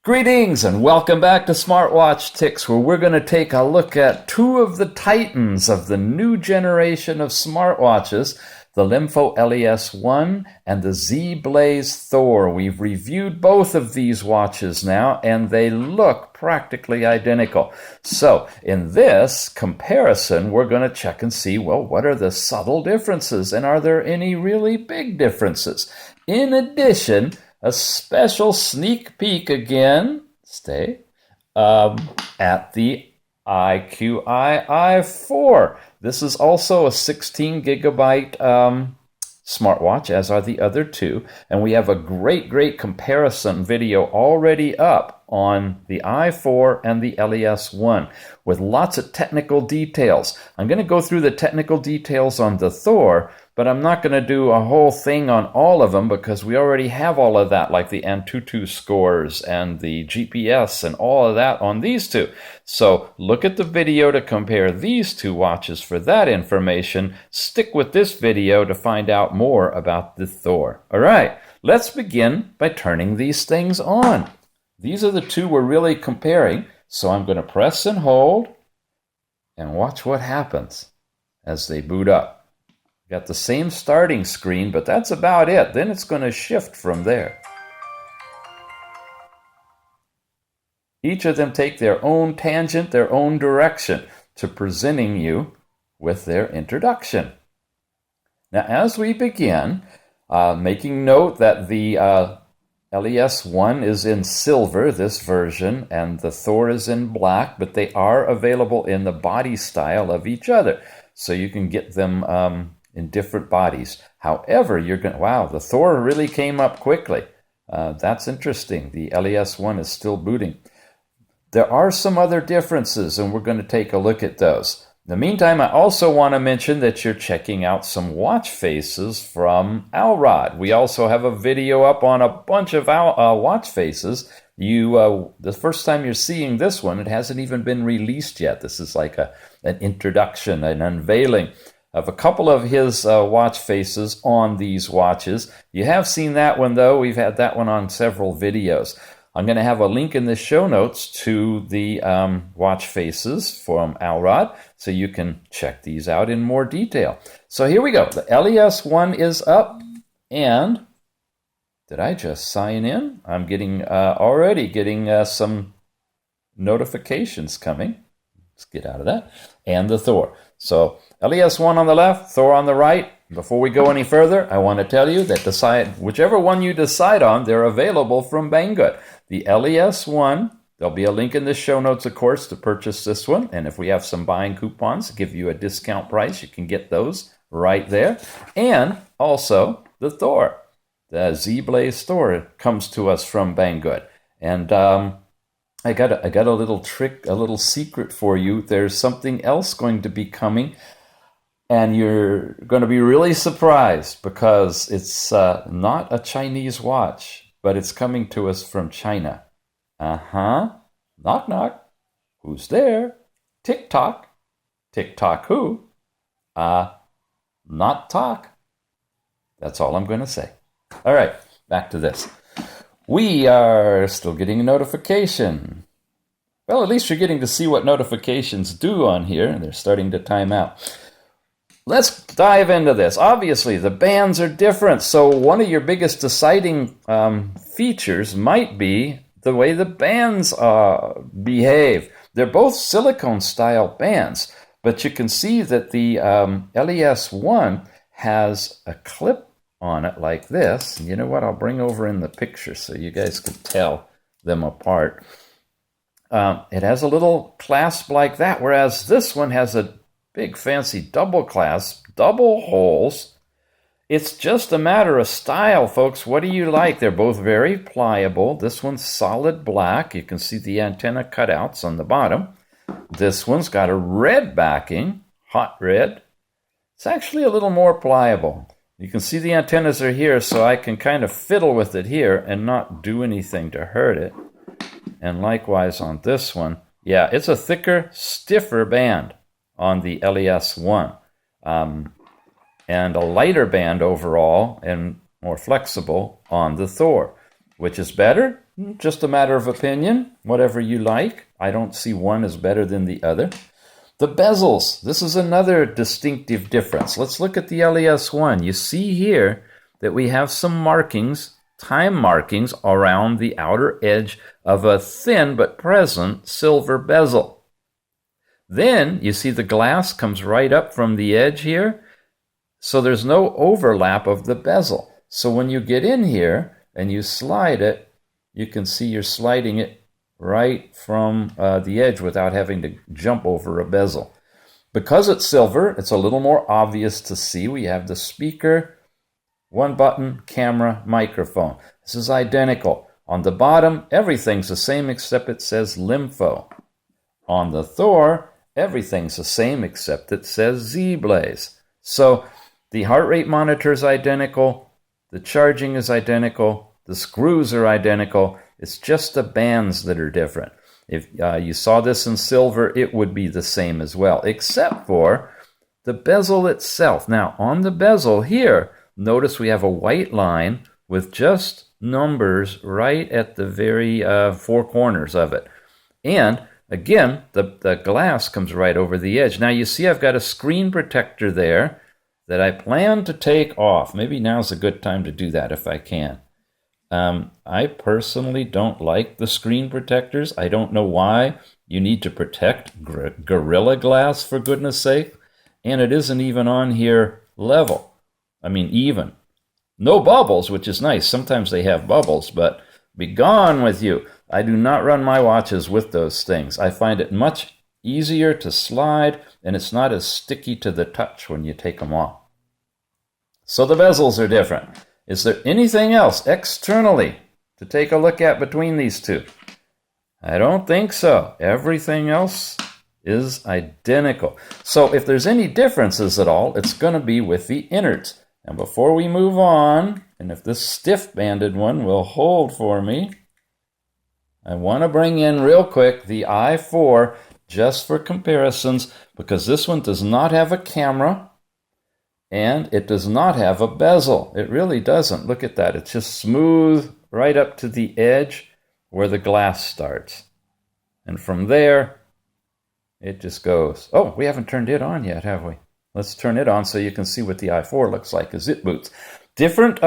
Greetings and welcome back to SmartWatchTicks, where we're going to take a look at two of the titans of the new generation of smartwatches, the LEMFO LES1 and the Zeblaze THOR. We've reviewed both of these watches now, and they look practically identical. So in this comparison, we're going to check and see, well, what are the subtle differences, and are there any really big differences? In addition, a special sneak peek again, at the IQI I4. This is also a 16 gigabyte smartwatch, as are the other two. And we have a great comparison video already up on the i4 and the LES1 with lots of technical details. I'm going to go through the technical details on the Thor, but I'm not going to do a whole thing on all of them because we already have all of that, like the Antutu scores and the GPS and all of that on these two. So look at the video to compare these two watches for that information. Stick with this video to find out more about the Thor. All right, let's begin by turning these things on. These are the two we're really comparing, so I'm going to press and hold and watch what happens as they boot up. Got the same starting screen, but that's about it. Then it's going to shift from there. Each of them take their own tangent, their own direction to presenting you with their introduction. Now, as we begin, making note that the LES1 is in silver, this version, and the Thor is in black, but they are available in the body style of each other. So you can get them in different bodies. However, you're going, wow, the Thor really came up quickly. That's interesting. The LES1 is still booting. There are some other differences, and we're going to take a look at those. In the meantime, I also want to mention that you're checking out some watch faces from Alrod. We also have a video up on a bunch of watch faces. The first time you're seeing this one, it hasn't even been released yet. This is like an introduction, an unveiling of a couple of his watch faces on these watches. You have seen that one, though. We've had that one on several videos. I'm going to have a link in the show notes to the watch faces from Alrod, so you can check these out in more detail. So here we go. The LES1 is up, and did I just sign in? I'm already getting some notifications coming. Let's get out of that. And the Thor. So LES1 on the left, Thor on the right. Before we go any further, I want to tell you that whichever one you decide on, they're available from Banggood. The LES1, there'll be a link in the show notes, of course, to purchase this one. And if we have some buying coupons to give you a discount price, you can get those right there. And also the Thor, the Zeblaze THOR, comes to us from Banggood. And I got a little trick, a little secret for you. There's something else going to be coming, and you're going to be really surprised because it's not a Chinese watch, but it's coming to us from China. Knock, knock. Who's there? Tick-tock. Tick-tock who? Not talk. That's all I'm going to say. All right, back to this. We are still getting a notification. Well, at least you're getting to see what notifications do on here, and they're starting to time out. Let's dive into this. Obviously, the bands are different, so one of your biggest deciding features might be the way the bands behave. They're both silicone-style bands, but you can see that the LES1 has a clip on it like this. You know what? I'll bring over in the picture so you guys can tell them apart. It has a little clasp like that, whereas this one has a big fancy double clasp, double holes. It's just a matter of style, folks. What do you like? They're both very pliable. This one's solid black. You can see the antenna cutouts on the bottom. This one's got a red backing, hot red. It's actually a little more pliable. You can see the antennas are here, so I can kind of fiddle with it here and not do anything to hurt it. And likewise on this one. Yeah, it's a thicker, stiffer band on the LES1. And a lighter band overall and more flexible on the Thor. Which is better? Just a matter of opinion, whatever you like. I don't see one as better than the other. The bezels, this is another distinctive difference. Let's look at the LES1. You see here that we have some markings, time markings, around the outer edge of a thin but present silver bezel. Then you see the glass comes right up from the edge here, so there's no overlap of the bezel. So when you get in here and you slide it, you can see you're sliding it right from the edge without having to jump over a bezel. Because it's silver, it's a little more obvious to see. We have the speaker, one button, camera, microphone. This is identical. On the bottom, everything's the same except it says LEMFO. On the Thor, everything's the same except it says Zeblaze. So the heart rate monitor is identical, the charging is identical, the screws are identical. It's just the bands that are different. If you saw this in silver, it would be the same as well, except for the bezel itself. Now, on the bezel here, notice we have a white line with just numbers right at the very four corners of it. And again, the glass comes right over the edge. Now, you see I've got a screen protector there that I plan to take off. Maybe now's a good time to do that if I can. I personally don't like the screen protectors. I don't know why you need to protect Gorilla Glass, for goodness sake. And it isn't even on here level. I mean, even. No bubbles, which is nice. Sometimes they have bubbles, but be gone with you. I do not run my watches with those things. I find it much easier to slide, and it's not as sticky to the touch when you take them off. So the bezels are different. Is there anything else externally to take a look at between these two? I don't think so. Everything else is identical. So if there's any differences at all, it's going to be with the innards. And before we move on, and if this stiff-banded one will hold for me, I want to bring in real quick the i4 just for comparisons, because this one does not have a camera. And it does not have a bezel. It really doesn't. Look at that. It's just smooth right up to the edge where the glass starts. And from there, it just goes. Oh, we haven't turned it on yet, have we? Let's turn it on so you can see what the i4 looks like as it boots. Different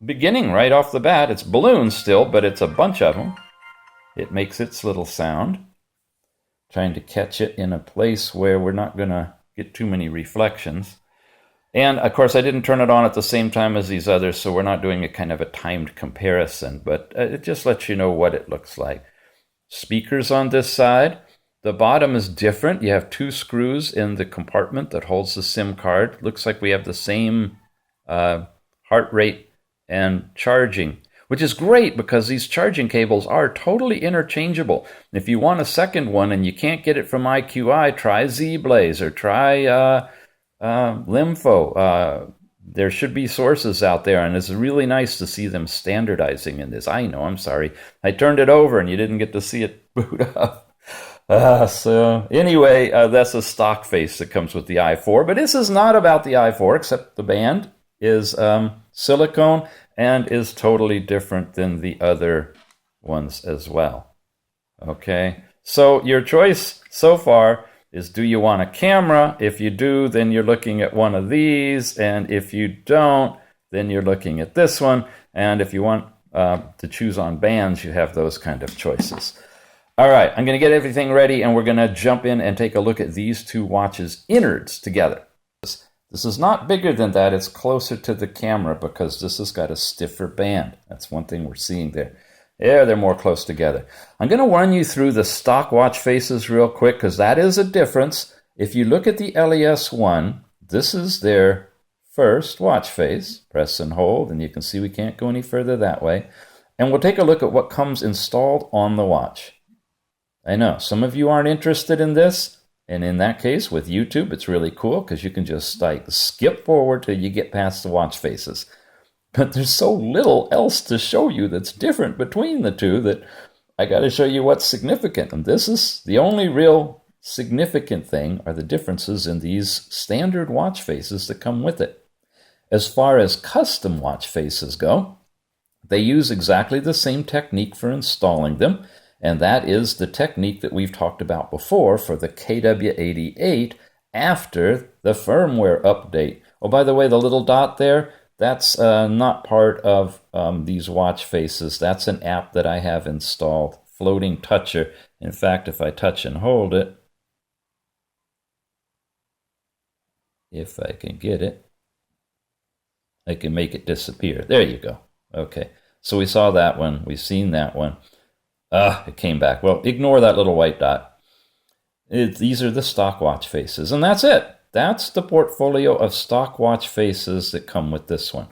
beginning right off the bat. It's balloons still, but it's a bunch of them. It makes its little sound. Trying to catch it in a place where we're not going to get too many reflections. And, of course, I didn't turn it on at the same time as these others, so we're not doing a kind of a timed comparison, but it just lets you know what it looks like. Speakers on this side. The bottom is different. You have two screws in the compartment that holds the SIM card. Looks like we have the same heart rate and charging, which is great because these charging cables are totally interchangeable. If you want a second one and you can't get it from IQI, try Zeblaze or try LEMFO. There should be sources out there, and it's really nice to see them standardizing in this. I know, I'm sorry. I turned it over and you didn't get to see it boot up. So anyway, that's a stock face that comes with the i4, but this is not about the i4, except the band is silicone and is totally different than the other ones as well. Okay, so your choice so far is, do you want a camera? If you do, then you're looking at one of these, and if you don't, then you're looking at this one, and if you want to choose on bands, you have those kind of choices. All right, I'm going to get everything ready, and we're going to jump in and take a look at these two watches' innards together. This is not bigger than that. It's closer to the camera because this has got a stiffer band. That's one thing we're seeing there. Yeah, they're more close together. I'm going to run you through the stock watch faces real quick because that is a difference. If you look at the LES1, this is their first watch face. Press and hold, and you can see we can't go any further that way. And we'll take a look at what comes installed on the watch. I know, some of you aren't interested in this. And in that case, with YouTube, it's really cool because you can just skip forward till you get past the watch faces. But there's so little else to show you that's different between the two that I got to show you what's significant. And this is the only real significant thing, are the differences in these standard watch faces that come with it. As far as custom watch faces go, They use exactly the same technique for installing them, and that is the technique that we've talked about before for the KW88 after the firmware update. Oh, by the way, the little dot there, that's not part of these watch faces. That's an app that I have installed, Floating Toucher. In fact, if I touch and hold it, if I can get it, I can make it disappear. There you go. Okay, so we saw that one. We've seen that one. It came back. Well, ignore that little white dot. These are the stock watch faces, and that's it. That's the portfolio of stock watch faces that come with this one.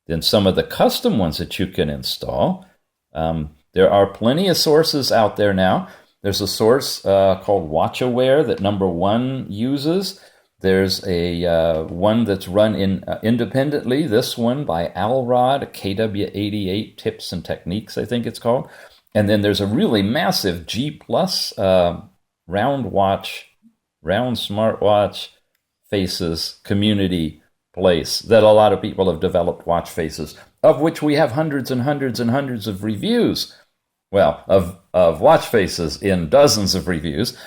Then some of the custom ones that you can install. There are plenty of sources out there now. There's a source called WatchAware that number one uses. There's a one that's run independently. This one by Alrod, KW88 Tips and Techniques, I think it's called. And then there's a really massive G+ round smartwatch faces community place that a lot of people have developed watch faces, of which we have hundreds and hundreds and hundreds of reviews. Well, of watch faces in dozens of reviews,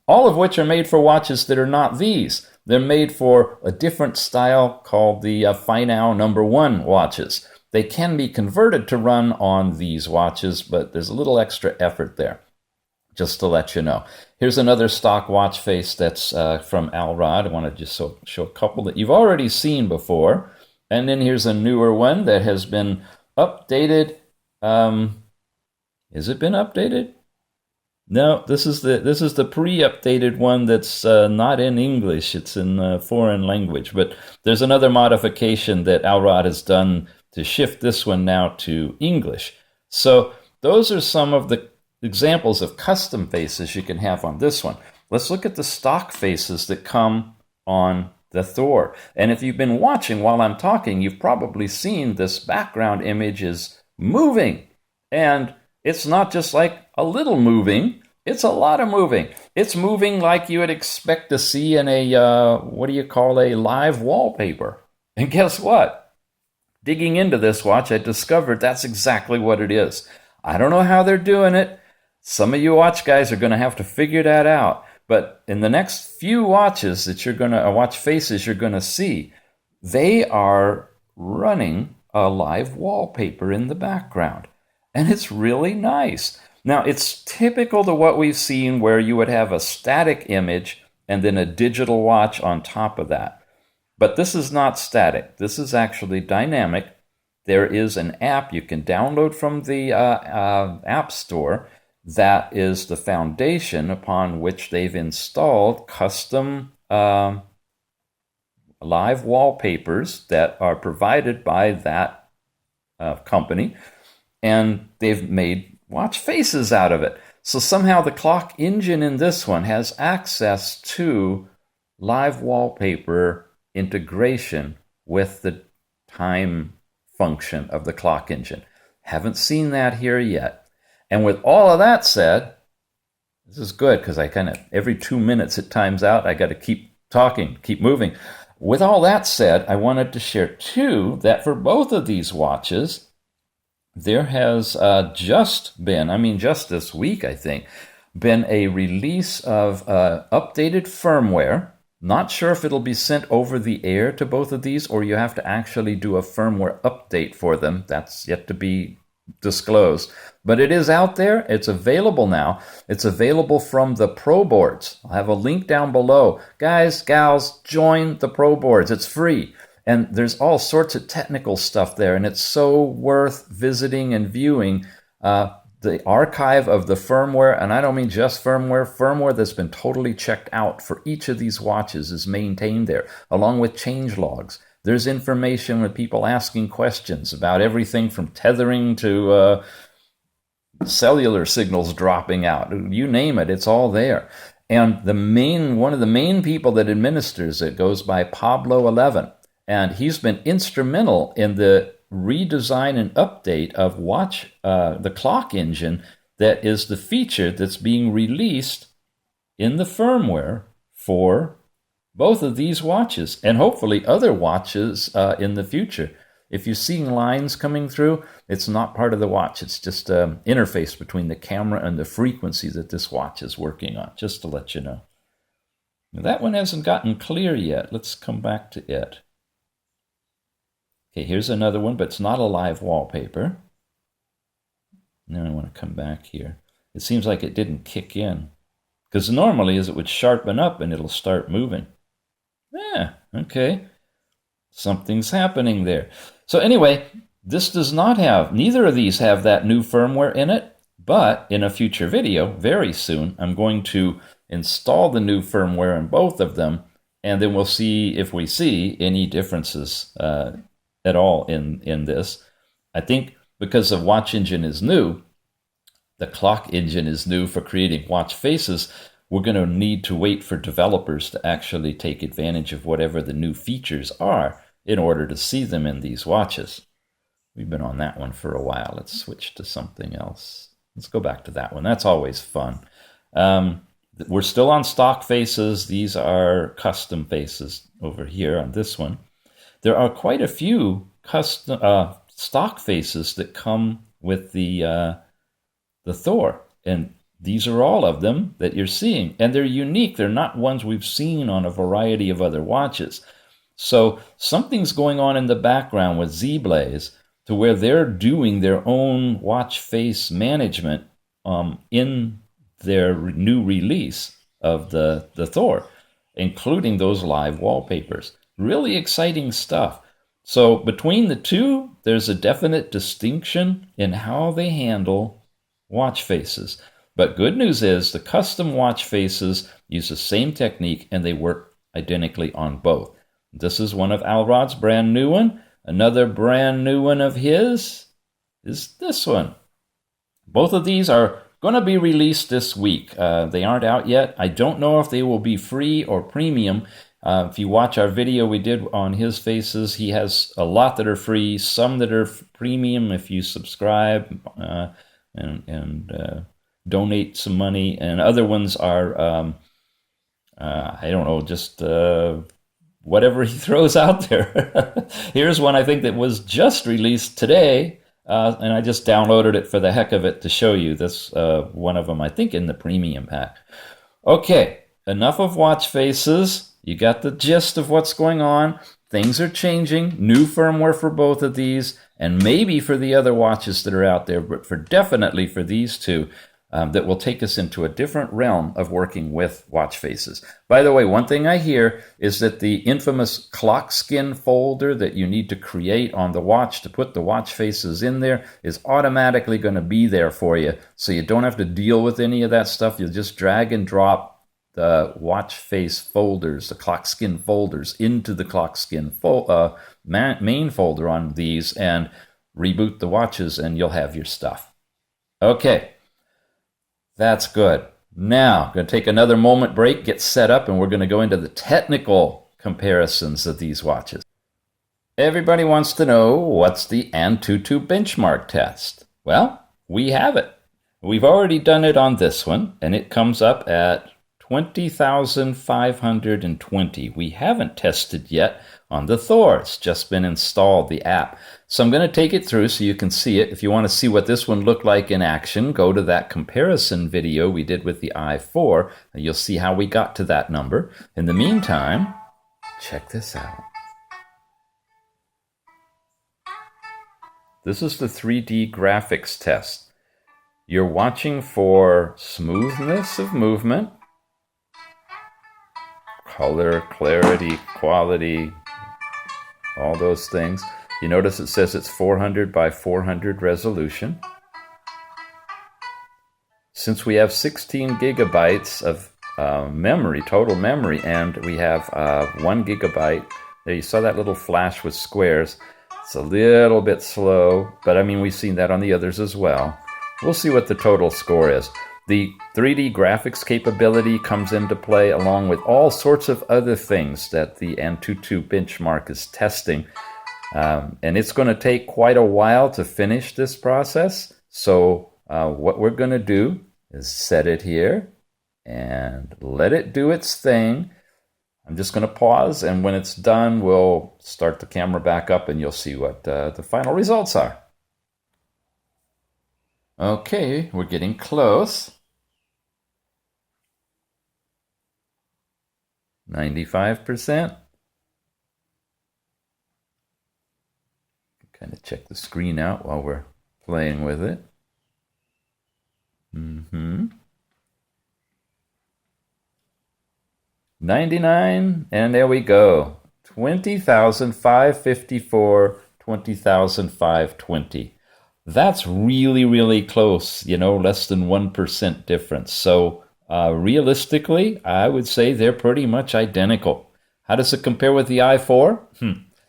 all of which are made for watches that are not these. They're made for a different style called the Finau #1 watches. They can be converted to run on these watches, but there's a little extra effort there, just to let you know. Here's another stock watch face that's from Alrod. I want to just show a couple that you've already seen before. And then here's a newer one that has been updated. Has it been updated? No, this is the pre-updated one that's not in English. It's in foreign language. But there's another modification that Alrod has done to shift this one now to English. So those are some of the examples of custom faces you can have on this one. Let's look at the stock faces that come on the Thor. And if you've been watching while I'm talking, you've probably seen this background image is moving. And it's not just like a little moving, it's a lot of moving. It's moving like you would expect to see in a, what do you call a live wallpaper? And guess what? Digging into this watch, I discovered that's exactly what it is. I don't know how they're doing it. Some of you watch guys are going to have to figure that out. But in the next few watches that you're going to, watch faces you're going to see, they are running a live wallpaper in the background. And it's really nice. Now, it's typical to what we've seen where you would have a static image and then a digital watch on top of that. But this is not static. This is actually dynamic. There is an app you can download from the App Store that is the foundation upon which they've installed custom live wallpapers that are provided by that company. And they've made watch faces out of it. So somehow the clock engine in this one has access to live wallpaper integration with the time function of the clock engine. Haven't seen that here yet. And with all of that said, this is good because I kind of, every 2 minutes it times out. I got to keep talking, keep moving. With all that said, I wanted to share too that for both of these watches, there has just this week, I think, been a release of updated firmware. Not sure if it'll be sent over the air to both of these or you have to actually do a firmware update for them. That's yet to be disclosed. But it is out there. It's available now. It's available from the Pro Boards. I'll have a link down below. Guys, gals, join the Pro Boards. It's free. And there's all sorts of technical stuff there. And it's so worth visiting and viewing the archive of the firmware. And I don't mean just firmware. Firmware that's been totally checked out for each of these watches is maintained there, along with change logs. There's information with people asking questions about everything from tethering to cellular signals dropping out. You name it, it's all there. And one of the main people that administers it goes by Pablo11. And he's been instrumental in the redesign and update of the clock engine that is the feature that's being released in the firmware for both of these watches and hopefully other watches in the future. If you're seeing lines coming through, it's not part of the watch. It's just an interface between the camera and the frequency that this watch is working on, just to let you know. Now, that one hasn't gotten clear yet. Let's come back to it. Okay, here's another one, but it's not a live wallpaper. Now I want to come back here. It seems like it didn't kick in. Because normally it would sharpen up and it'll start moving. Yeah, okay. Something's happening there. So anyway, this does not have, neither of these have that new firmware in it, but in a future video, very soon, I'm going to install the new firmware in both of them, and then we'll see if we see any differences at all in this. I think because the watch engine is new, the clock engine is new for creating watch faces, we're going to need to wait for developers to actually take advantage of whatever the new features are in order to see them in these watches. We've been on that one for a while. Let's switch to something else. Let's go back to that one. That's always fun. We're still on stock faces. These are custom faces over here on this one. There are quite a few custom stock faces that come with the Thor, and these are all of them that you're seeing, and they're unique. They're not ones we've seen on a variety of other watches. So something's going on in the background with Zeblaze to where they're doing their own watch face management in their new release of the Thor, including those live wallpapers. Really exciting stuff. So between the two, there's a definite distinction in how they handle watch faces. But good news is the custom watch faces use the same technique and they work identically on both. This is one of Alrod's brand new one. Another brand new one of his is this one. Both of these are going to be released this week. They aren't out yet. I don't know if they will be free or premium. If you watch our video we did on his faces, he has a lot that are free, some that are premium if you subscribe and donate some money, and other ones are, I don't know, just whatever he throws out there. Here's one I think that was just released today, and I just downloaded it for the heck of it to show you. This one of them, I think, in the premium pack. Okay, enough of watch faces. You got the gist of what's going on. Things are changing. New firmware for both of these, and maybe for the other watches that are out there, but definitely for these two. That will take us into a different realm of working with watch faces. By the way, one thing I hear is that the infamous clock skin folder that you need to create on the watch to put the watch faces in there is automatically going to be there for you. So you don't have to deal with any of that stuff. You'll just drag and drop the watch face folders, the clock skin folders, into the clock skin main folder on these and reboot the watches and you'll have your stuff. Okay. That's good. Now, I'm going to take another moment break, get set up, and we're going to go into the technical comparisons of these watches. Everybody wants to know, what's the Antutu Benchmark test? Well, we have it. We've already done it on this one, and it comes up at 20,520. We haven't tested yet on the Thor. It's just been installed, the app. So I'm going to take it through so you can see it. If you want to see what this one looked like in action, go to that comparison video we did with the i4, and you'll see how we got to that number. In the meantime, check this out. This is the 3D graphics test. You're watching for smoothness of movement, color, clarity, quality, all those things. You notice it says it's 400 by 400 resolution. Since we have 16 gigabytes of memory, total memory, and we have 1 gigabyte, there you saw that little flash with squares. It's a little bit slow, but I mean, we've seen that on the others as well. We'll see what the total score is. The 3D graphics capability comes into play along with all sorts of other things that the Antutu Benchmark is testing. And it's going to take quite a while to finish this process. So what we're going to do is set it here and let it do its thing. I'm just going to pause, and when it's done, we'll start the camera back up and you'll see what the final results are. Okay, we're getting close. 95%. Kind of check the screen out while we're playing with it. 99, and there we go. 20,554, 20,520. That's really, really close, you know, less than 1% difference. So realistically, I would say they're pretty much identical. How does it compare with the i4?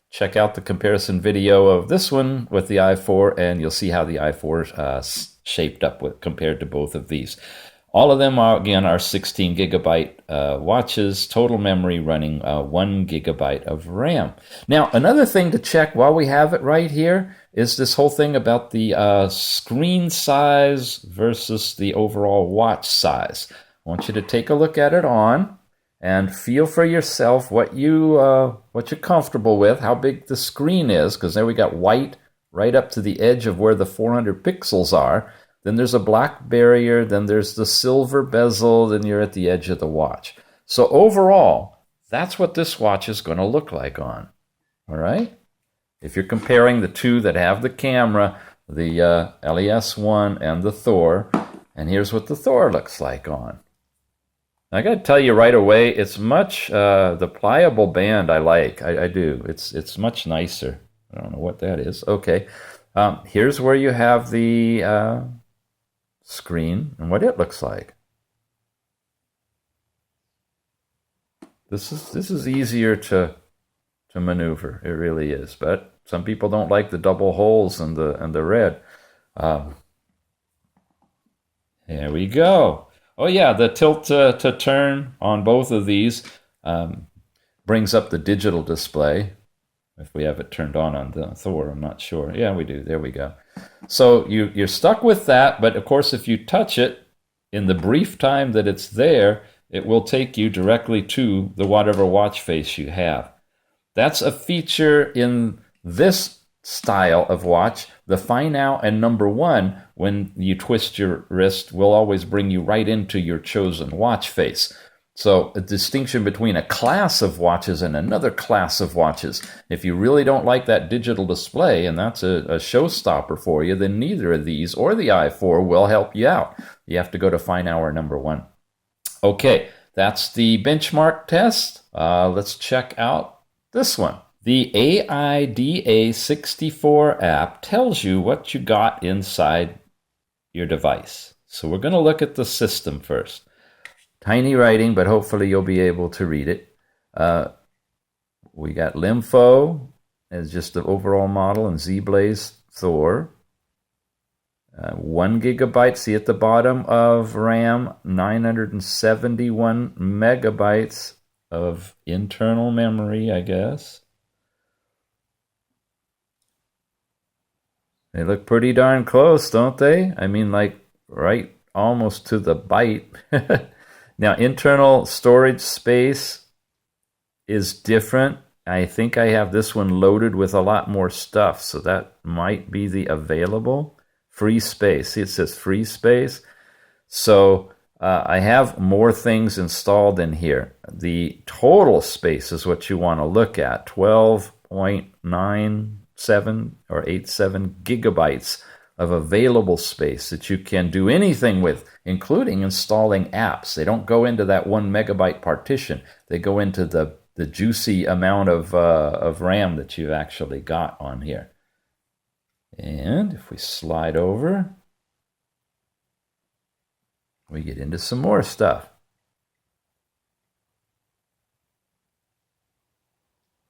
Check out the comparison video of this one with the i4, and you'll see how the i4 shaped up compared to both of these. All of them are, again, are 16 gigabyte watches, total memory running 1 gigabyte of RAM. Now, another thing to check while we have it right here is this whole thing about the screen size versus the overall watch size. I want you to take a look at it on and feel for yourself what you're comfortable with, how big the screen is, because there we got white right up to the edge of where the 400 pixels are. Then there's a black barrier, then there's the silver bezel, then you're at the edge of the watch. So overall, that's what this watch is going to look like on. All right? If you're comparing the two that have the camera, the LES1 and the Thor, and here's what the Thor looks like on. I got to tell you right away, it's much, the pliable band I like. I do. It's much nicer. I don't know what that is. Okay. Here's where you have the screen and what it looks like. This is easier to maneuver. It really is. But some people don't like the double holes and the red. There we go. Oh yeah, the tilt to turn on both of these brings up the digital display. If we have it turned on the Thor, I'm not sure. Yeah, we do. There we go. So you're stuck with that, but of course if you touch it, in the brief time that it's there, it will take you directly to the whatever watch face you have. That's a feature in this style of watch. The Find Now and number 1, when you twist your wrist, will always bring you right into your chosen watch face. So a distinction between a class of watches and another class of watches. If you really don't like that digital display and that's a showstopper for you, then neither of these or the i4 will help you out. You have to go to Find Now or number 1. Okay, that's the benchmark test. Let's check out this one. The AIDA64 app tells you what you got inside your device. So we're going to look at the system first. Tiny writing, but hopefully you'll be able to read it. We got LEMFO as just the overall model, and Zeblaze THOR. 1 gigabyte, see at the bottom, of RAM, 971 megabytes of internal memory, I guess. They look pretty darn close, don't they? I mean, like, right almost to the byte. Now, internal storage space is different. I think I have this one loaded with a lot more stuff, so that might be the available. Free space. See, it says free space. So I have more things installed in here. The total space is what you want to look at. 12.97 or 87 gigabytes of available space that you can do anything with, including installing apps. They don't go into that 1 megabyte partition. They go into the juicy amount of RAM that you've actually got on here. And if we slide over, we get into some more stuff.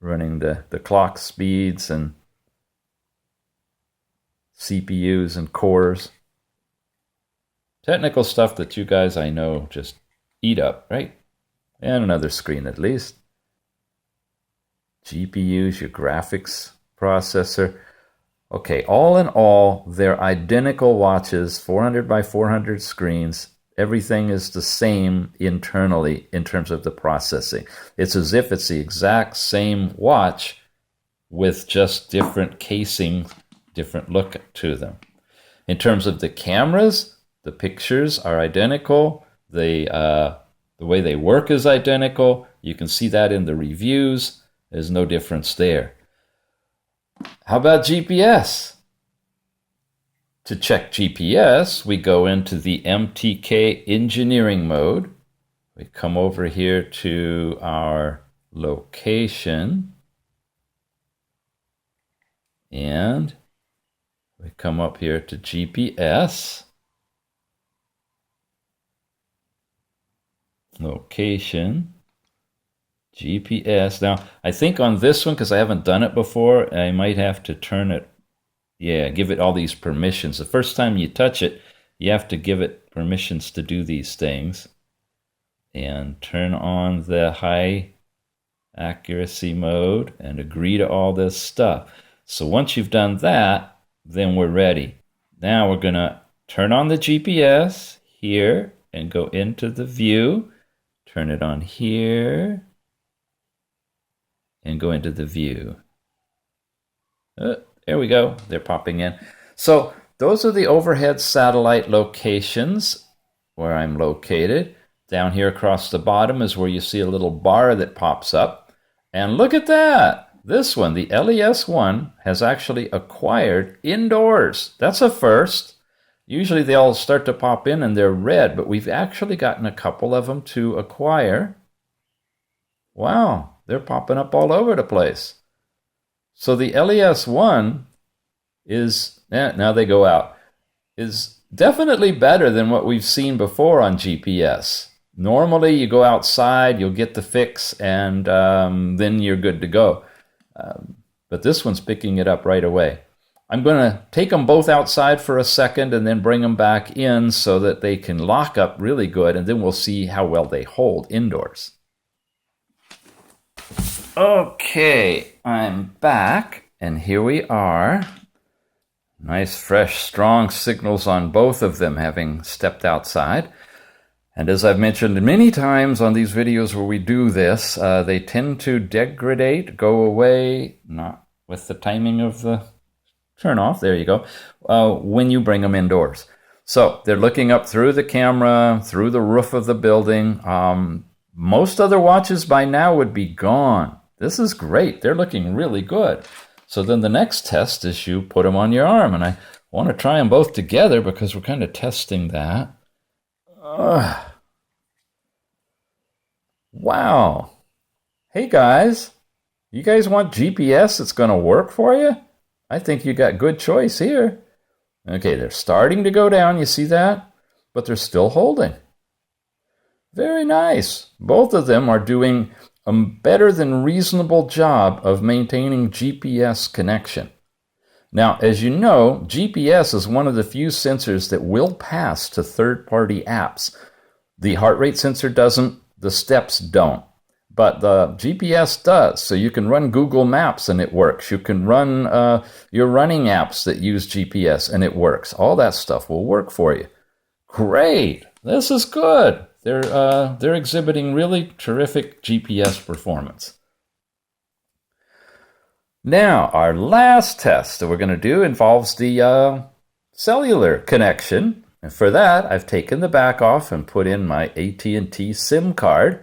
Running the clock speeds and CPUs and cores. Technical stuff that you guys, I know, just eat up, right? And another screen at least. GPUs, your graphics processor. Okay, all in all, they're identical watches, 400 by 400 screens, Everything is the same internally in terms of the processing. It's as if it's the exact same watch with just different casing, different look to them. In terms of the cameras, the pictures are identical. The way they work is identical. You can see that in the reviews. There's no difference there. How about GPS? To check GPS, we go into the MTK engineering mode. We come over here to our location. And we come up here to GPS. Location. GPS. Now, I think on this one, because I haven't done it before, I might have to turn it. Yeah, give it all these permissions. The first time you touch it, you have to give it permissions to do these things. And turn on the high accuracy mode and agree to all this stuff. So once you've done that, then we're ready. Now we're going to turn on the GPS here and go into the view. Turn it on here and go into the view. There we go. They're popping in. So those are the overhead satellite locations where I'm located. Down here across the bottom is where you see a little bar that pops up. And look at that. This one, the LES1, has actually acquired indoors. That's a first. Usually they all start to pop in and they're red, but we've actually gotten a couple of them to acquire. Wow, they're popping up all over the place. So the LES1 is, now they go out, is definitely better than what we've seen before on GPS. Normally you go outside, you'll get the fix, and then you're good to go. But this one's picking it up right away. I'm going to take them both outside for a second and then bring them back in so that they can lock up really good, and then we'll see how well they hold indoors. Okay, I'm back, and here we are. Nice, fresh, strong signals on both of them having stepped outside. And as I've mentioned many times on these videos where we do this, they tend to degrade, go away, not with the timing of the turn off, there you go, when you bring them indoors. So they're looking up through the camera, through the roof of the building. Most other watches by now would be gone. This is great. They're looking really good. So then the next test is you put them on your arm. And I want to try them both together because we're kind of testing that. Wow. Hey guys, you guys want GPS that's going to work for you? I think you got good choice here. Okay, they're starting to go down. You see that? But they're still holding. Very nice. Both of them are doing a better than reasonable job of maintaining GPS connection. Now, as you know, GPS is one of the few sensors that will pass to third-party apps. The heart rate sensor doesn't, the steps don't, but the GPS does. So you can run Google Maps and it works. You can run your running apps that use GPS and it works. All that stuff will work for you. Great. This is good. They're exhibiting really terrific GPS performance. Now, our last test that we're going to do involves the cellular connection. And for that, I've taken the back off and put in my AT&T SIM card.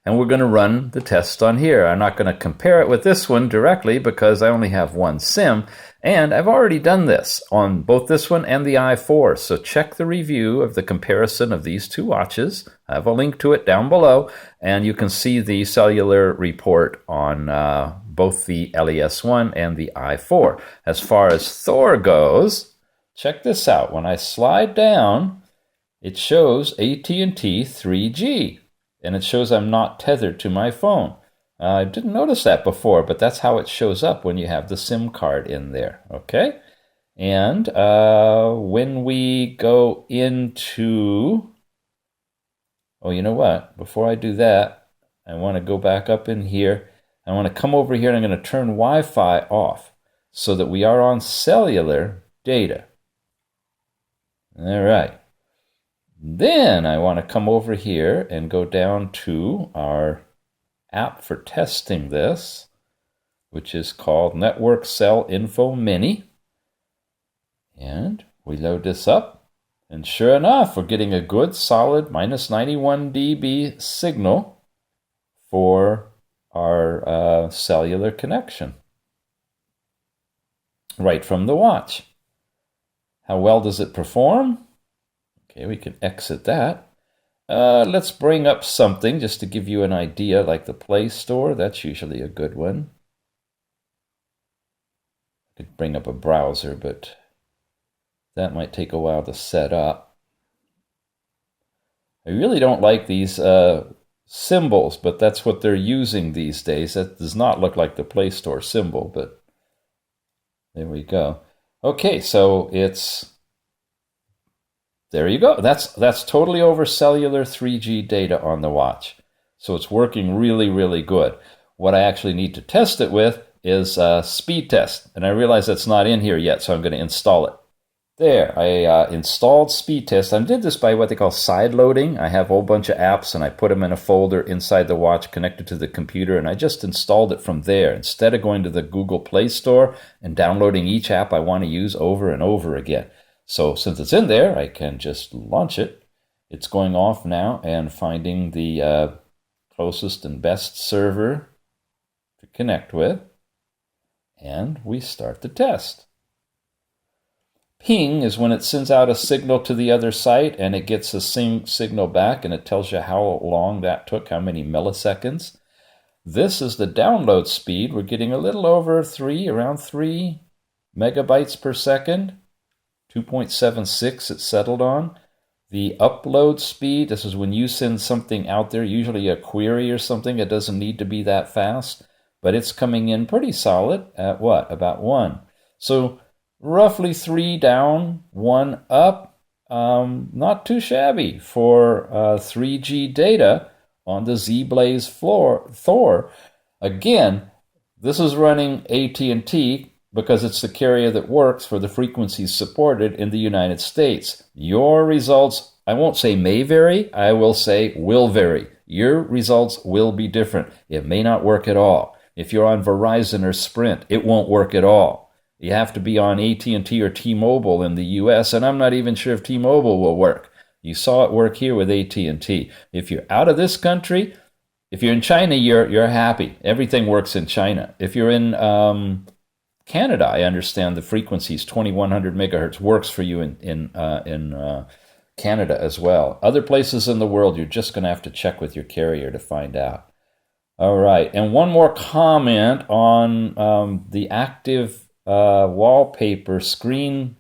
And we're going to run the test on here. I'm not going to compare it with this one directly because I only have one SIM. And I've already done this on both this one and the i4. So check the review of the comparison of these two watches. I have a link to it down below. And you can see the cellular report on both the LES1 and the i4. As far as Thor goes, check this out. When I slide down, it shows AT&T 3G. And it shows I'm not tethered to my phone. I didn't notice that before, but that's how it shows up when you have the SIM card in there, okay? And when we go into... Oh, you know what? Before I do that, I want to go back up in here. I want to come over here, and I'm going to turn Wi-Fi off so that we are on cellular data. All right. Then I want to come over here and go down to our app for testing this, which is called Network Cell Info Mini. And we load this up. And sure enough, we're getting a good solid minus 91 dB signal for our cellular connection right from the watch. How well does it perform? Okay, we can exit that. Let's bring up something just to give you an idea, like the Play Store. That's usually a good one. I could bring up a browser, but that might take a while to set up. I really don't like these symbols, but that's what they're using these days. That does not look like the Play Store symbol, but there we go. Okay, so there you go. That's totally over cellular 3G data on the watch. So it's working really, really good. What I actually need to test it with is speed test. And I realize that's not in here yet, so I'm going to install it. There, I installed speed test. I did this by what they call side loading. I have a whole bunch of apps and I put them in a folder inside the watch connected to the computer, and I just installed it from there instead of going to the Google Play Store and downloading each app I want to use over and over again. So since it's in there, I can just launch it. It's going off now and finding the closest and best server to connect with. And we start the test. Ping is when it sends out a signal to the other site and it gets a signal back, and it tells you how long that took, how many milliseconds. This is the download speed. We're getting a little over around 3 megabytes per second. 2.76 it settled on. The upload speed, this is when you send something out there, usually a query or something. It doesn't need to be that fast, but it's coming in pretty solid at what? About 1. So roughly 3 down, 1 up. Not too shabby for 3G data on the Zeblaze THOR. Again, this is running AT&T because it's the carrier that works for the frequencies supported in the United States. Your results, I won't say may vary, I will say will vary. Your results will be different. It may not work at all. If you're on Verizon or Sprint, it won't work at all. You have to be on AT&T or T-Mobile in the US, and I'm not even sure if T-Mobile will work. You saw it work here with AT&T. If you're out of this country, if you're in China, you're happy. Everything works in China. If you're in Canada, I understand the frequencies 2100 megahertz works for you in Canada as well. Other places in the world, you're just going to have to check with your carrier to find out. All right, and one more comment on the active wallpaper screen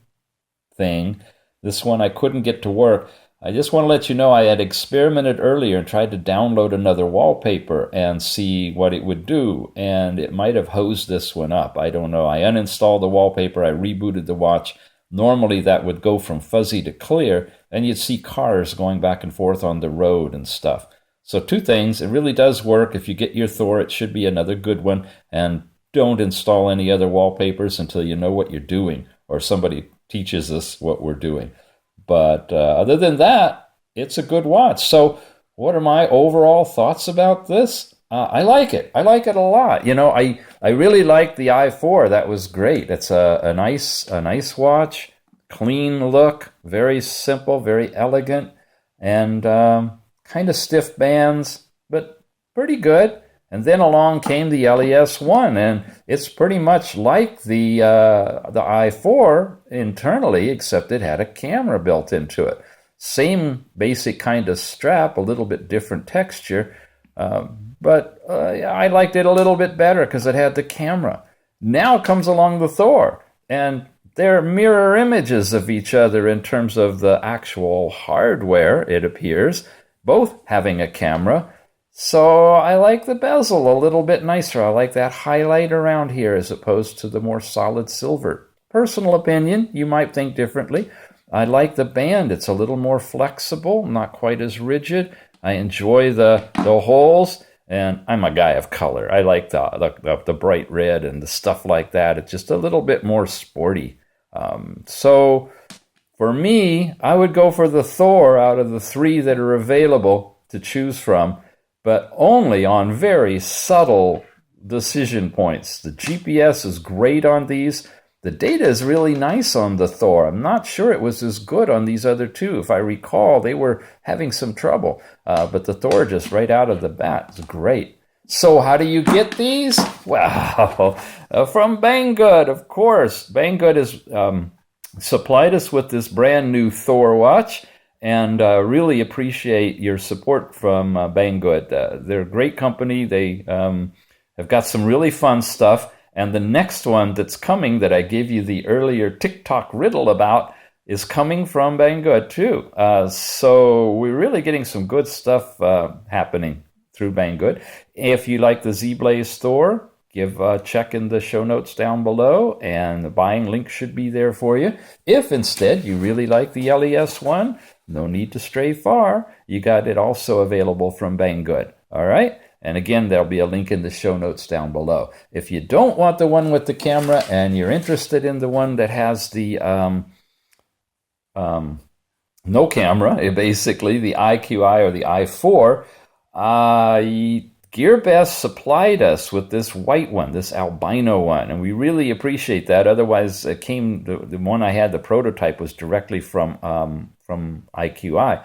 thing. This one I couldn't get to work. I just want to let you know I had experimented earlier and tried to download another wallpaper and see what it would do, and it might have hosed this one up. I don't know. I uninstalled the wallpaper, I rebooted the watch. Normally that would go from fuzzy to clear, and you'd see cars going back and forth on the road and stuff. So 2 things, it really does work. If you get your Thor, it should be another good one, and don't install any other wallpapers until you know what you're doing, or somebody teaches us what we're doing. But other than that, it's a good watch. So what are my overall thoughts about this? I like it. I like it a lot. You know, I really like the i4. That was great. It's a nice watch, clean look, very simple, very elegant, and kind of stiff bands, but pretty good. And then along came the LES1, and it's pretty much like the i4 internally, except it had a camera built into it. Same basic kind of strap, a little bit different texture, but I liked it a little bit better because it had the camera. Now comes along the Thor, and they're mirror images of each other in terms of the actual hardware, it appears, both having a camera. So I like the bezel a little bit nicer. I like that highlight around here as opposed to the more solid silver. Personal opinion, you might think differently. I like the band. It's a little more flexible, not quite as rigid. I enjoy the holes, and I'm a guy of color. I like the bright red and the stuff like that. It's just a little bit more sporty. So For me, I would go for the Thor out of the 3 that are available to choose from, but only on very subtle decision points. The GPS is great on these. The data is really nice on the Thor. I'm not sure it was as good on these other 2. If I recall, they were having some trouble. But the Thor just right out of the bat is great. So how do you get these? Well, from Banggood, of course. Banggood has supplied us with this brand new Thor watch, and really appreciate your support from Banggood. They're a great company. They have got some really fun stuff. And the next one that's coming that I gave you the earlier TikTok riddle about is coming from Banggood too. So we're really getting some good stuff happening through Banggood. If you like the Zeblaze THOR, give a check in the show notes down below, and the buying link should be there for you. If instead you really like the LES1, no need to stray far. You got it also available from Banggood. All right? And again, there'll be a link in the show notes down below. If you don't want the one with the camera and you're interested in the one that has the no camera, basically the IQI or the I4, GearBest supplied us with this white one, this albino one, and we really appreciate that. Otherwise, it came the one I had, the prototype, was directly from IQI.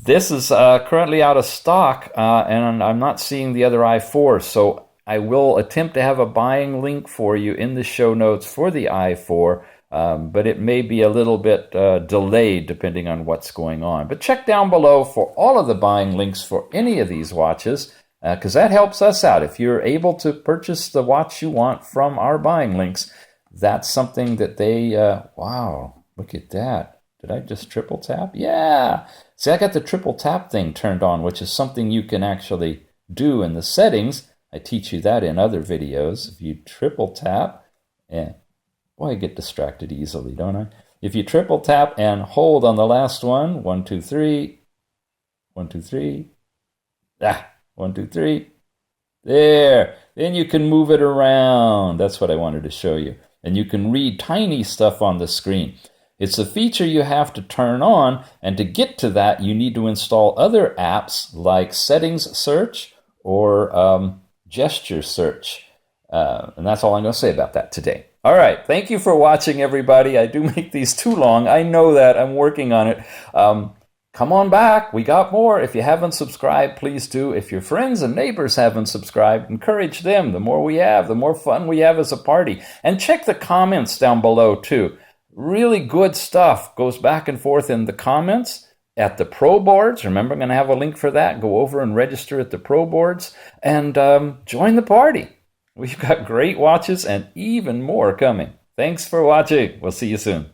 This is currently out of stock, and I'm not seeing the other i4, so I will attempt to have a buying link for you in the show notes for the i4, but it may be a little bit delayed depending on what's going on. But check down below for all of the buying links for any of these watches, because that helps us out. If you're able to purchase the watch you want from our buying links, that's something that they, wow, look at that. Did I just triple tap? Yeah. See, I got the triple tap thing turned on, which is something you can actually do in the settings. I teach you that in other videos. If you triple tap, and boy, I get distracted easily, don't I? If you triple tap and hold on the last one, 1, 2, 3, 1, 2, 3, 1, 2, 3, there. Then you can move it around. That's what I wanted to show you. And you can read tiny stuff on the screen. It's a feature you have to turn on, and to get to that, you need to install other apps like Settings Search or Gesture Search. And that's all I'm going to say about that today. All right. Thank you for watching, everybody. I do make these too long. I know that. I'm working on it. Come on back. We got more. If you haven't subscribed, please do. If your friends and neighbors haven't subscribed, encourage them. The more we have, the more fun we have as a party. And check the comments down below, too. Really good stuff goes back and forth in the comments at the Pro Boards. Remember, I'm going to have a link for that. Go over and register at the Pro Boards and join the party. We've got great watches and even more coming. Thanks for watching. We'll see you soon.